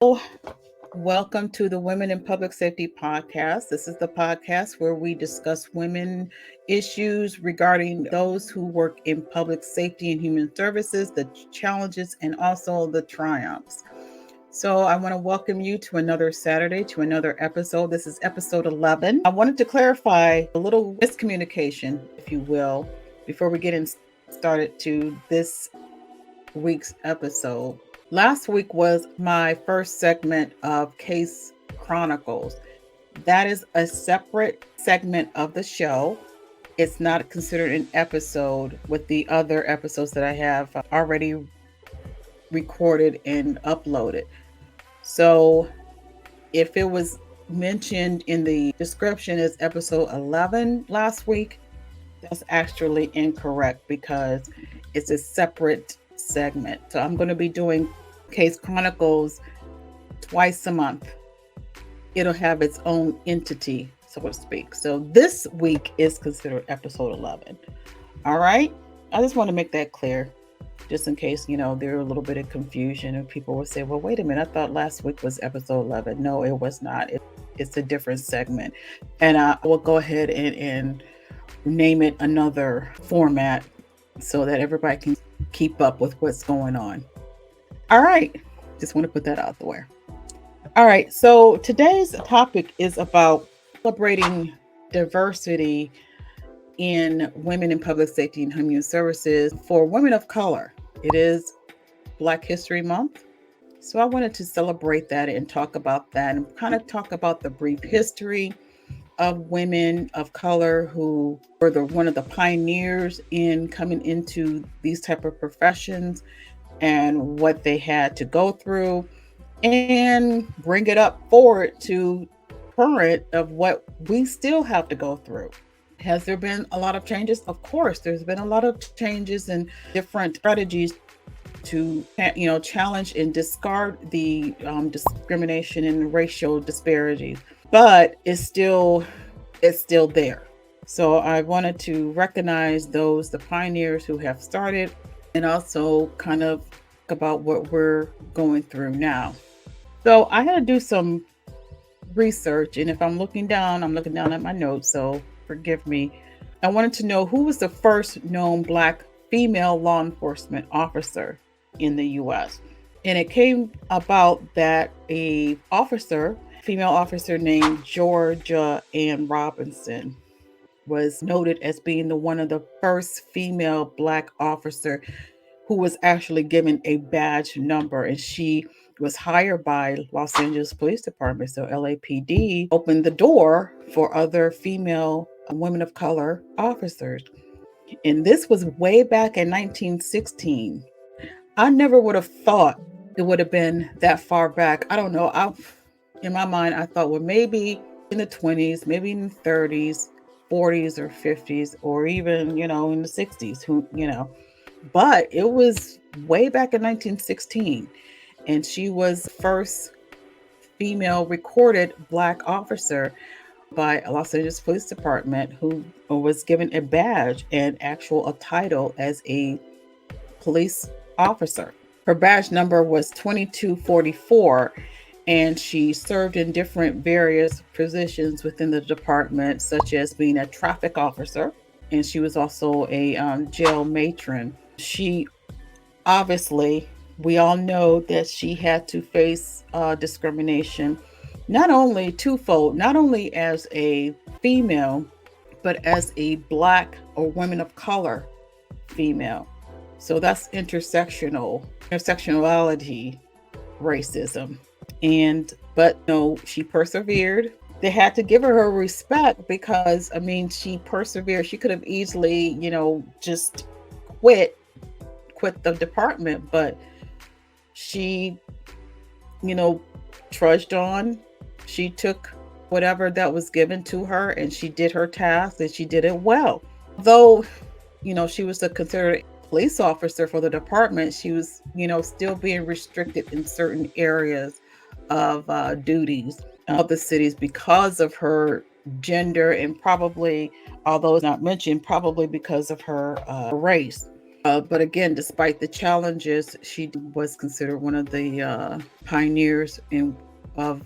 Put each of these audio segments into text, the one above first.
Oh, welcome to the Women in Public Safety podcast. This is the podcast where we discuss women issues regarding those who work in public safety and human services, the challenges, and also the triumphs. So, I want to welcome you to another Saturday, to another episode. This is episode 11. I wanted to clarify a little miscommunication, if you will, before we get started to this week's episode. Last week was my first segment of Case Chronicles. That is a separate segment of the show. It's not considered an episode with the other episodes that I have already recorded and uploaded. So if it was mentioned in the description as episode 11 last week, that's actually incorrect because it's a separate segment. So I'm going to be doing Case Chronicles twice a month. It'll have its own entity, so to speak. So this week is considered episode 11. All right. I just want to make that clear, just in case, there's a little bit of confusion and people will say, well, wait a minute, I thought last week was episode 11. No, it was not. It's a different segment. And I will go ahead and name it another format so that everybody can keep up with what's going on. All right. Just want to put that out the way. All right. So today's topic is about celebrating diversity in women in public safety and human services for women of color. It is Black History Month. So I wanted to celebrate that and talk about that and kind of talk about the brief history of women of color who were one of the pioneers in coming into these type of professions and what they had to go through, and bring it up forward to current of what we still have to go through. Has there been a lot of changes? Of course, there's been a lot of changes and different strategies to challenge and discard the discrimination and racial disparities, but it's still there. So I wanted to recognize the pioneers who have started, and also kind of about what we're going through now. So I had to do some research, and if I'm looking down at my notes, so forgive me. I wanted to know who was the first known Black female law enforcement officer in the U.S. And it came about that a female officer named Georgia Ann Robinson was noted as being one of the first female Black officer who was actually given a badge number, and she was hired by Los Angeles Police Department. So LAPD opened the door for other female women of color officers. And this was way back in 1916. I never would have thought it would have been that far back. I don't know. In my mind, I thought, well, maybe in the 20s, maybe in the 30s, 40s or 50s, or even, in the 60s, but it was way back in 1916. And she was the first female recorded Black officer by Los Angeles Police Department who was given a badge and a title as a police officer. Her badge number was 2244, and she served in different various positions within the department, such as being a traffic officer, and she was also a jail matron. She obviously, we all know that she had to face discrimination, not only twofold, not only as a female, but as a Black or women of color female. So that's intersectionality racism. But no, she persevered. They had to give her respect because, she persevered. She could have easily, just quit the department, but she, trudged on. She took whatever that was given to her and she did her task and she did it well. Though, she was considered a police officer for the department, she was, still being restricted in certain areas of duties of the cities because of her gender, and probably, although it's not mentioned, probably because of her race. But again, despite the challenges, she was considered one of the pioneers of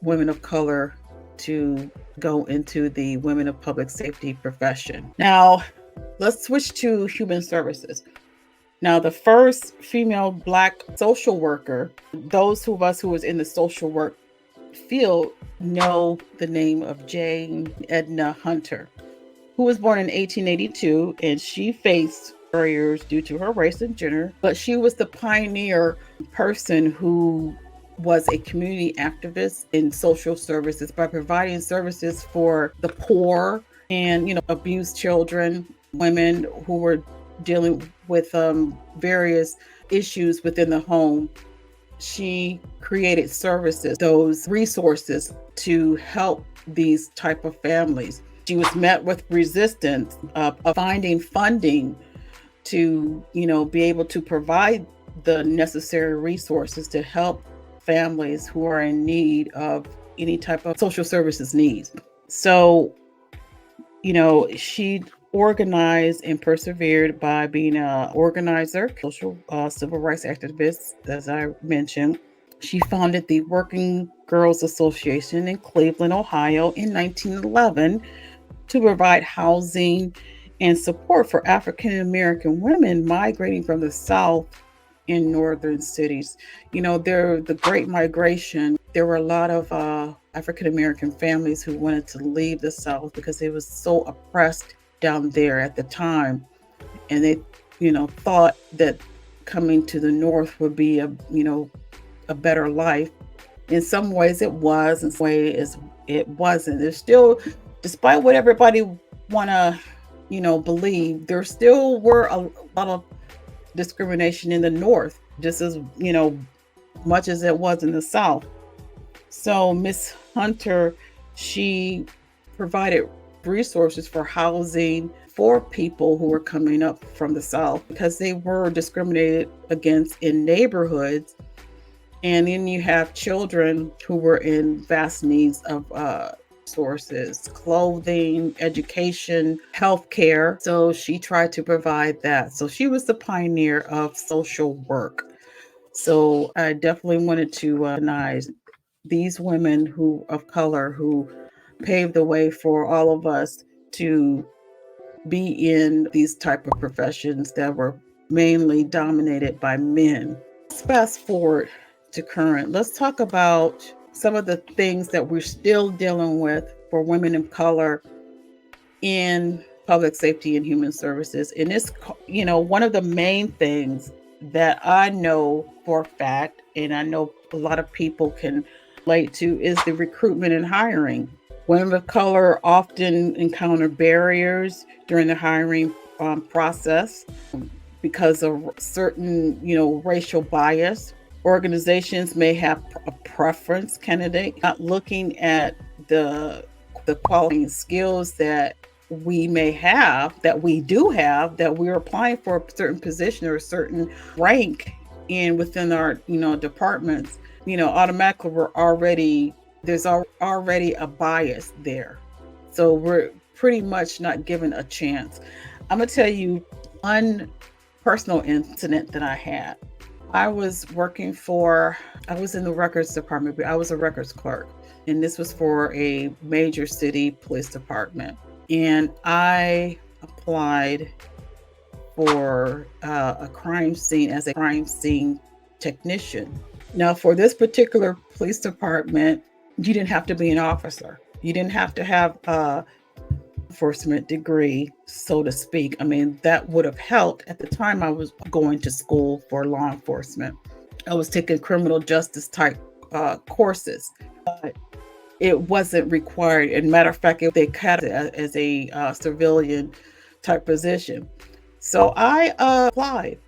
women of color to go into the women of public safety profession. Now, let's switch to human services. Now, the first female Black social worker, those of us who was in the social work field know the name of Jane Edna Hunter, who was born in 1882, and she faced barriers due to her race and gender, but she was the pioneer person who was a community activist in social services by providing services for the poor and, abused children, women who were dealing with various issues within the home. She created services, those resources to help these type of families. She was met with resistance of finding funding to, be able to provide the necessary resources to help families who are in need of any type of social services needs. So, she organized and persevered by being an organizer, social civil rights activist, as I mentioned. She founded the Working Girls Association in Cleveland, Ohio in 1911 to provide housing and support for African American women migrating from the South in northern cities. The Great Migration, there were a lot of African American families who wanted to leave the South because it was so oppressed down there at the time. And they, thought that coming to the North would be a better life. In some ways it was, in some ways it wasn't. There's still, despite what everybody wanna, believe, there still were a lot of discrimination in the North, just as, much as it was in the South. So Miss Hunter, she provided resources for housing for people who were coming up from the South because they were discriminated against in neighborhoods. And then you have children who were in vast needs of sources, clothing, education, healthcare. So she tried to provide that. So she was the pioneer of social work. So I definitely wanted to recognize these women who of color who paved the way for all of us to be in these type of professions that were mainly dominated by men. Let's fast forward to current. Let's talk about some of the things that we're still dealing with for women of color in public safety and human services. And it's, one of the main things that I know for a fact, and I know a lot of people can relate to, is the recruitment and hiring. Women of color often encounter barriers during the hiring process because of certain, racial bias. Organizations may have a preference candidate, not looking at the quality and skills that we may have, that we do have, that we're applying for a certain position or a certain rank within our, departments. Automatically there's already a bias there. So we're pretty much not given a chance. I'm gonna tell you one personal incident that I had. I was in the records department, but I was a records clerk. And this was for a major city police department. And I applied for a crime scene as a crime scene technician. Now, for this particular police department, you didn't have to be an officer. You didn't have to have a enforcement degree, so to speak. I mean, that would have helped. At the time, I was going to school for law enforcement. I was taking criminal justice type courses, but it wasn't required. And matter of fact, they cut it as a civilian type position. So I applied,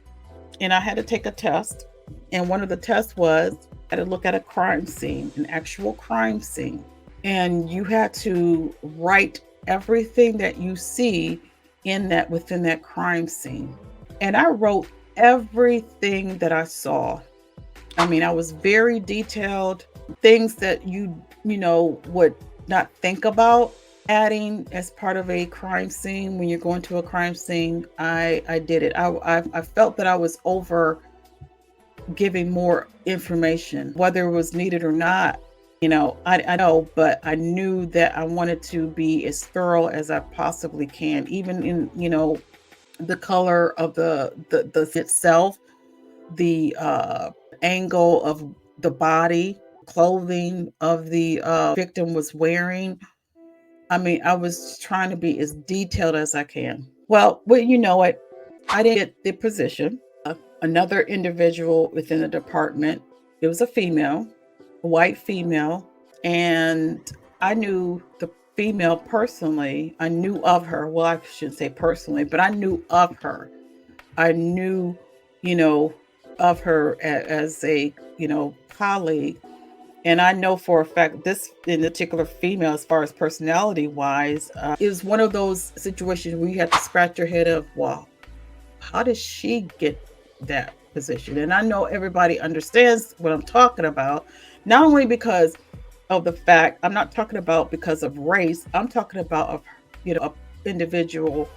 and I had to take a test. And one of the tests was I had to look at a crime scene, an actual crime scene. And you had to write everything that you see within that crime scene. And I wrote everything that I saw. I mean, I was very detailed, things that you would not think about. Adding as part of a crime scene, when you're going to a crime scene, I did it. I felt that I was over giving more information, whether it was needed or not. I know, but I knew that I wanted to be as thorough as I possibly can, even in, the color of the itself, the angle of the body, clothing of the victim was wearing. I mean, I was trying to be as detailed as I can. Well, you know what? I didn't get the position. Another individual within the department, it was a female, a white female, and I knew the female personally. I knew of her. Well, I shouldn't say personally, but I knew of her. I knew, you know, of her as a, colleague. And I know for a fact this in particular female, as far as personality wise, is one of those situations where you have to scratch your head of, wow, how did she get that position? And I know everybody understands what I'm talking about, not only because of the fact, I'm not talking about because of race, I'm talking about of, a individual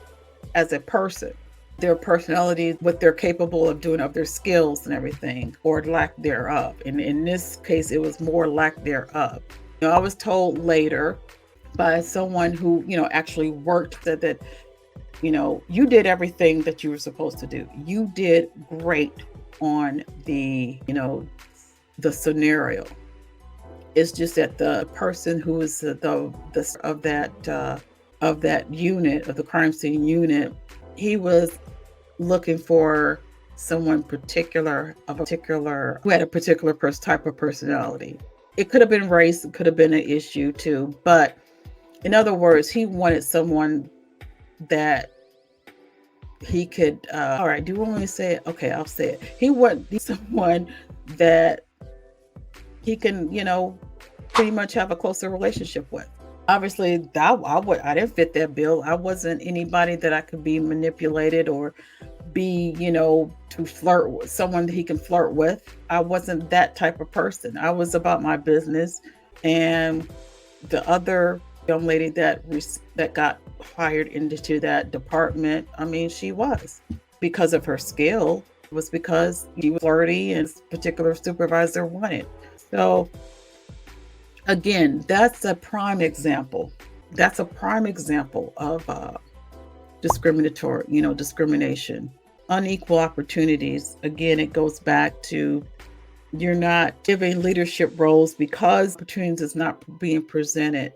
as a person, their personality, what they're capable of doing, of their skills and everything, or lack thereof. And in this case, it was more lack thereof. I was told later by someone who, actually worked, that you did everything that you were supposed to do. You did great on the scenario. It's just that the person who is the of that unit, of the crime scene unit, he was looking for someone particular who had a particular type of personality. It could have been race, it could have been an issue too, but in other words, he wanted someone that he could all right, do you want me to say it? Okay, I'll say it. He wanted someone that he can, pretty much have a closer relationship with. Obviously, I didn't fit that bill. I wasn't anybody that I could be manipulated or be, to flirt with someone that he can flirt with. I wasn't that type of person. I was about my business. And the other young lady that got hired into that department, I mean, she was, because of her skill, it was because she was flirty and this particular supervisor wanted. So again, that's a prime example. That's a prime example of discrimination, unequal opportunities. Again, it goes back to, you're not giving leadership roles because opportunities is not being presented.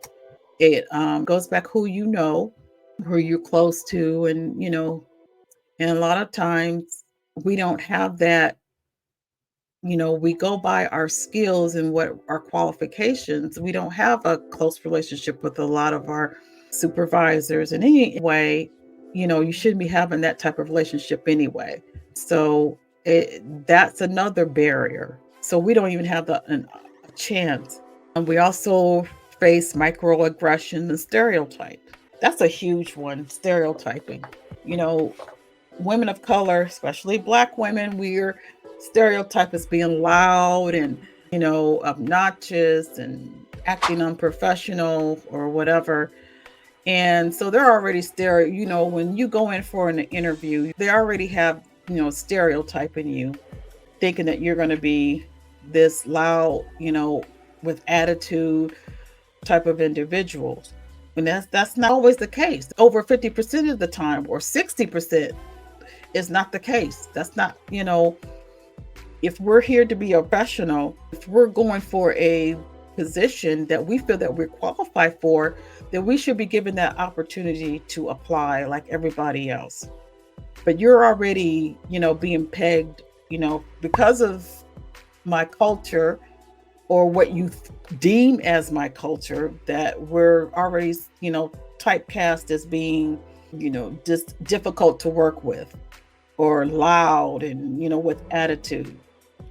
It goes back who you're close to, and a lot of times we don't have that. We go by our skills and what our qualifications. We don't have a close relationship with a lot of our supervisors in any way. You shouldn't be having that type of relationship anyway. So that's another barrier. So we don't even have a chance. And we also face microaggression and stereotype. That's a huge one, stereotyping. You know, Women of color, especially Black women, we're stereotyped as being loud and, obnoxious and acting unprofessional or whatever. And so they're already when you go in for an interview, they already have, stereotyping you, thinking that you're going to be this loud, with attitude type of individuals. And that's not always the case. Over 50% of the time, or 60%, is not the case. That's not, if we're here to be a professional, if we're going for a position that we feel that we're qualified for, then we should be given that opportunity to apply like everybody else. But you're already, being pegged, because of my culture, or what you deem as my culture, that we're already, typecast as being, just difficult to work with, or loud and, with attitude.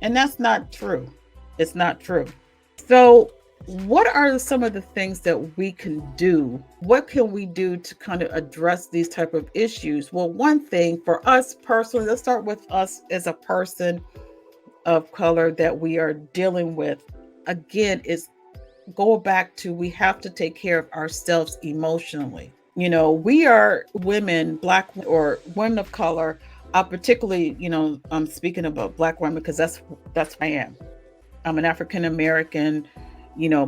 And that's not true. It's not true. So, what are some of the things that we can do? What can we do to kind of address these type of issues? Well, one thing for us personally, let's start with us as a person of color that we are dealing with. Again, is go back to, we have to take care of ourselves emotionally. We are women, Black or women of color. Particularly, I'm speaking about Black women because that's who I am. I'm an African American,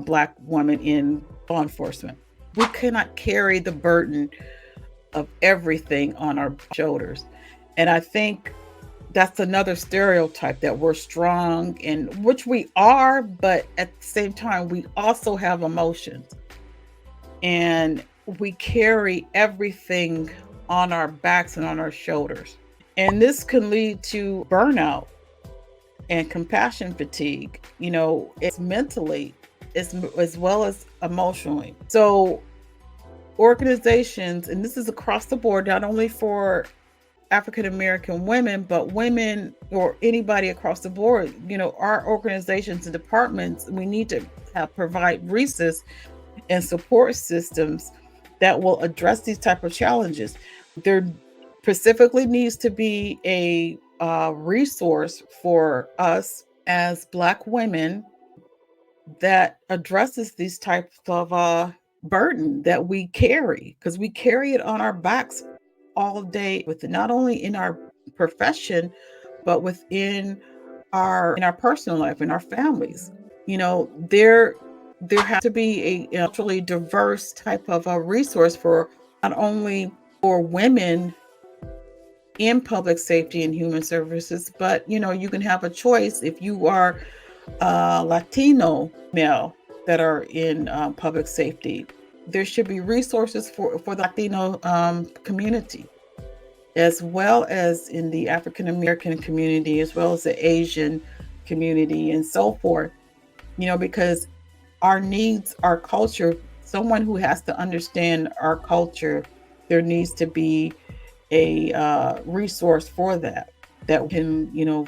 Black woman in law enforcement. We cannot carry the burden of everything on our shoulders. And I think that's another stereotype, that we're strong, and which we are, but at the same time, we also have emotions, and we carry everything on our backs and on our shoulders. And this can lead to burnout and compassion fatigue, it's mentally as well as emotionally. So organizations, and this is across the board, not only for African American women, but women or anybody across the board, our organizations and departments, we need to provide resources and support systems that will address these type of challenges. There specifically needs to be a resource for us as Black women that addresses these types of burden that we carry, because we carry it on our backs all day, with not only in our profession, but within our personal life, in our families. There has to be a culturally diverse type of a resource for not only for women in public safety and human services, but you can have a choice if you are Latino male that are in public safety. There should be resources for the Latino community, as well as in the African American community, as well as the Asian community, and so forth. Because our needs, our culture, someone who has to understand our culture, there needs to be a resource for that can,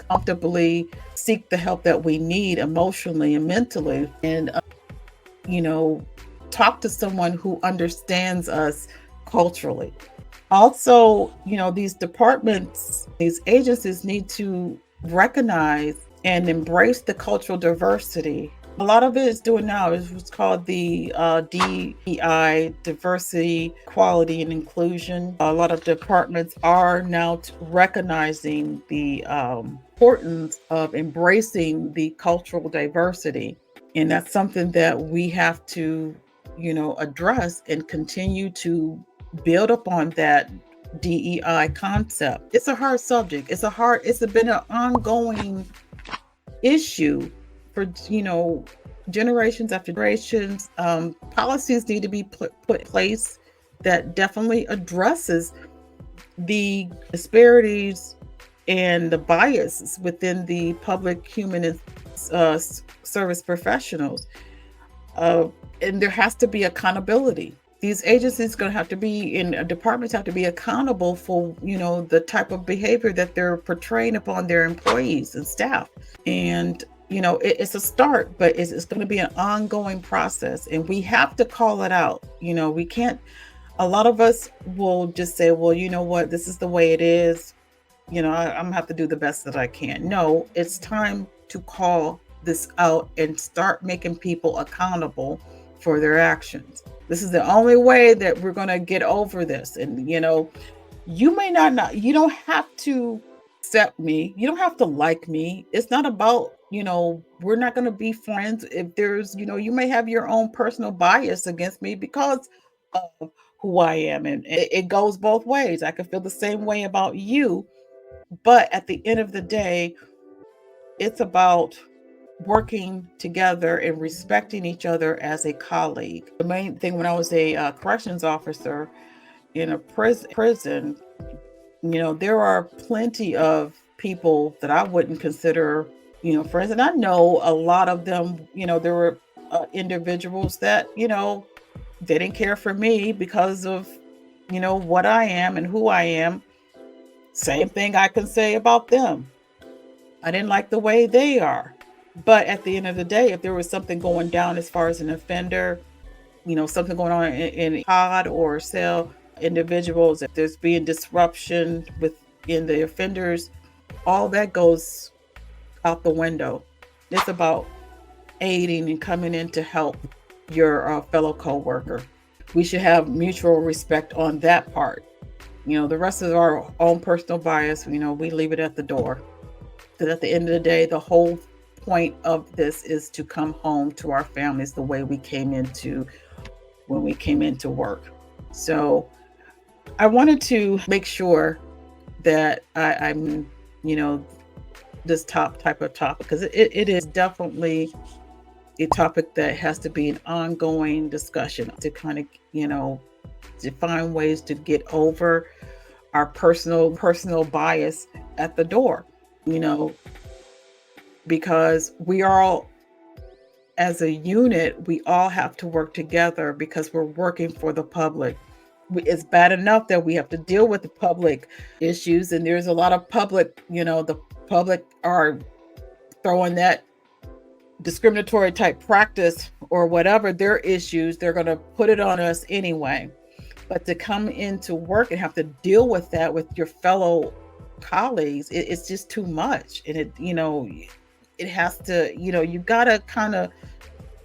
comfortably seek the help that we need emotionally and mentally, and you know talk to someone who understands us culturally. Also, these departments, these agencies need to recognize and embrace the cultural diversity. A lot of it is doing now is what's called the DEI, diversity, equality, and inclusion. A lot of departments are now recognizing the importance of embracing the cultural diversity. And that's something that we have to, address and continue to build upon that DEI concept. It's a hard subject. It's been an ongoing issue for generations after generations. Policies need to be put in place that definitely addresses the disparities and the biases within the public human service professionals. And there has to be accountability. These agencies going to have to be, and departments have to be accountable for, the type of behavior that they're portraying upon their employees and staff. And, it's a start, but it's going to be an ongoing process, and we have to call it out. We can't, a lot of us will just say, well, you know what, this is the way it is. I'm gonna have to do the best that I can. No, it's time to call this out and start making people accountable for their actions. This is the only way that we're going to get over this. And, you may not, you don't have to accept me. You don't have to like me. It's not about, we're not going to be friends if there's, you may have your own personal bias against me because of who I am. And it goes both ways. I can feel the same way about you. But at the end of the day, it's about working together and respecting each other as a colleague. The main thing, when I was a corrections officer in a prison, there are plenty of people that I wouldn't consider, friends. And I know a lot of them, there were individuals that, they didn't care for me because of, what I am and who I am. Same thing I can say about them. I didn't like the way they are. But at the end of the day, if there was something going down as far as an offender, something going on in pod or cell, individuals, if there's being disruption within the offenders, all that goes out the window. It's about aiding and coming in to help your fellow co-worker. We should have mutual respect on that part. The rest of our own personal bias, we leave it at the door. Because at the end of the day, the whole point of this is to come home to our families the way we came into when we came into work. So I wanted to make sure that I'm, this type of topic, because it is definitely a topic that has to be an ongoing discussion to kind of, to find ways to get over our personal bias at the door, you know, because we are all, as a unit, we all have to work together because we're working for the public. It's bad enough that we have to deal with the public issues, and there's a lot of public, the public are throwing that discriminatory type practice or whatever their issues, they're going to put it on us anyway. But to come into work and have to deal with that with your fellow colleagues, it's just too much. And it has to, you got to kind of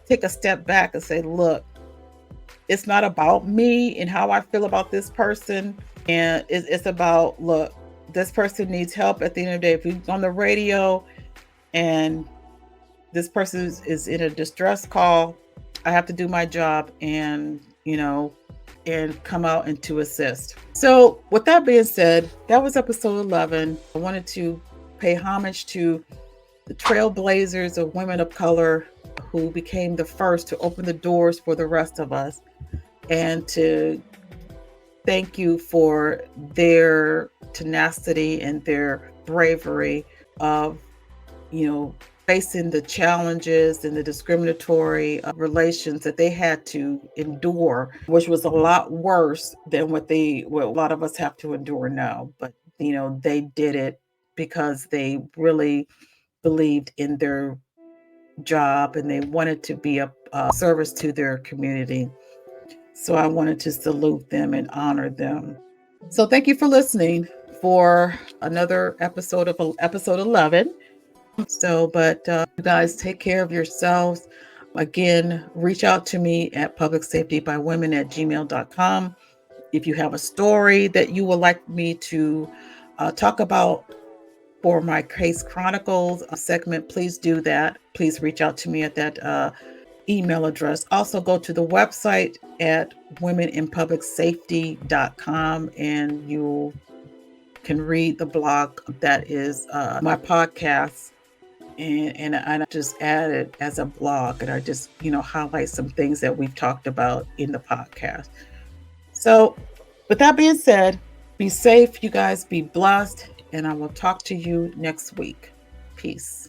take a step back and say, look, it's not about me and how I feel about this person. And it's about, look, this person needs help at the end of the day. If he's on the radio and this person is in a distress call, I have to do my job and, and come out and to assist. So with that being said, that was episode 11. I wanted to pay homage to the trailblazers of women of color who became the first to open the doors for the rest of us, and to thank you for their tenacity and their bravery of, facing the challenges and the discriminatory relations that they had to endure, which was a lot worse than what a lot of us have to endure now. But, they did it because they really believed in their job and they wanted to be a service to their community. So I wanted to salute them and honor them. So thank you for listening for another episode of episode 11. So, but you guys take care of yourselves. Again, reach out to me at publicsafetybywomen@gmail.com. If you have a story that you would like me to talk about for my Case Chronicles segment, please do that. Please reach out to me at that email address. Also go to the website at womeninpublicsafety.com and you can read the blog that is my podcast. And I just add it as a blog, and I just, highlight some things that we've talked about in the podcast. So with that being said, be safe, you guys, be blessed, and I will talk to you next week. Peace.